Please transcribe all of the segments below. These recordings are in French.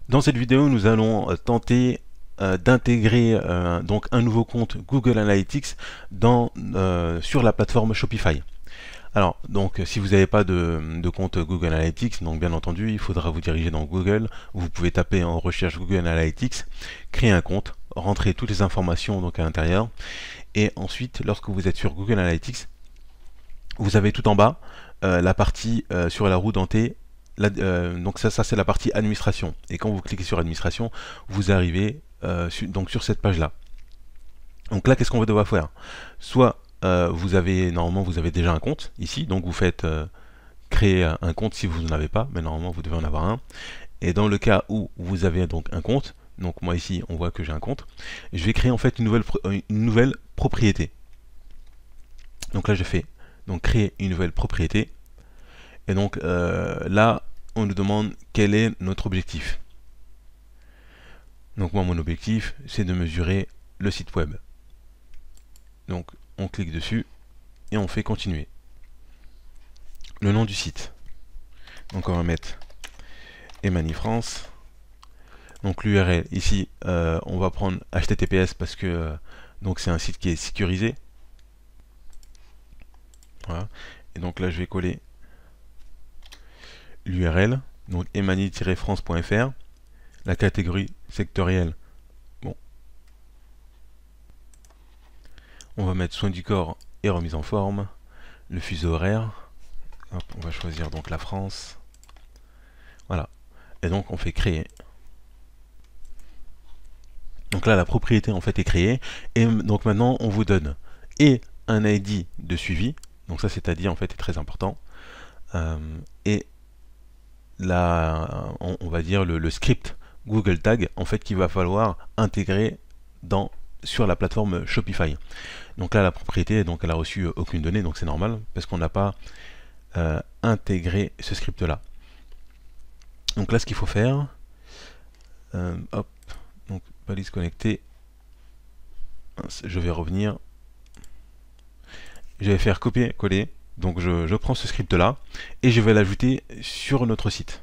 Dans cette vidéo, nous allons tenter d'intégrer donc un nouveau compte Google Analytics sur la plateforme Shopify. Alors, donc, si vous n'avez pas de compte Google Analytics, donc bien entendu, il faudra vous diriger dans Google. Vous pouvez taper en recherche Google Analytics, créer un compte, rentrer toutes les informations donc à l'intérieur, et ensuite, lorsque vous êtes sur Google Analytics, vous avez tout en bas la partie sur la roue dentée. Donc ça c'est la partie administration. Et quand vous cliquez sur administration, vous arrivez donc sur cette page là. Donc là, qu'est-ce qu'on va devoir faire? Soit normalement vous avez déjà un compte ici, donc vous faites créer un compte si vous n'en avez pas, mais normalement vous devez en avoir un. Et dans le cas où vous avez donc un compte, donc moi ici on voit que j'ai un compte, je vais créer en fait une nouvelle propriété. Donc là je fais donc créer une nouvelle propriété. Et donc là, on nous demande quel est notre objectif. Donc moi, mon objectif, c'est de mesurer le site web. Donc on clique dessus et on fait continuer. Le nom du site. Donc on va mettre Emani France. Donc l'URL, ici, on va prendre HTTPS parce que donc c'est un site qui est sécurisé. Voilà. Et donc là, je vais coller l'URL, donc emani-france.fr. La catégorie sectorielle, bon, on va mettre soins du corps et remise en forme. Le fuseau horaire, hop, on va choisir donc la France. Voilà. Et donc on fait créer. Donc là la propriété en fait est créée. Et donc maintenant on vous donne et un ID de suivi. Donc ça c'est-à-dire en fait est très important. Et là on va dire le script Google Tag en fait qu'il va falloir intégrer sur la plateforme Shopify. Donc là la propriété, donc elle a reçu aucune donnée, donc c'est normal parce qu'on n'a pas intégré ce script là. Donc là ce qu'il faut faire, hop, donc balise connectée, je vais revenir, je vais faire copier-coller, donc je prends ce script là et je vais l'ajouter sur notre site.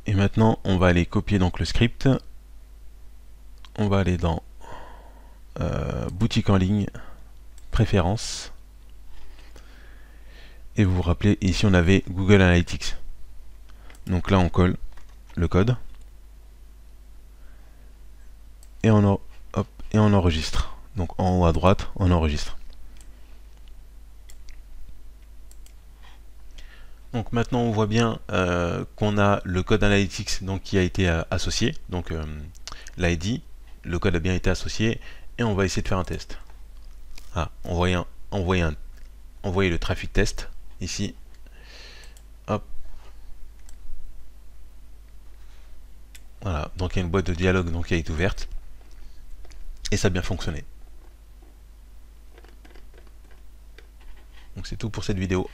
Et maintenant on va aller copier donc le script, on va aller dans boutique en ligne, préférences, et vous vous rappelez ici on avait Google Analytics. Donc là on colle le code et on enregistre. Donc en haut à droite, on enregistre. Donc maintenant on voit bien qu'on a le code Analytics donc, qui a été associé. Donc l'ID, le code a bien été associé et on va essayer de faire un test. Ah, envoyer le traffic test ici. Hop. Voilà, donc il y a une boîte de dialogue donc, qui a été ouverte et ça a bien fonctionné. Donc c'est tout pour cette vidéo.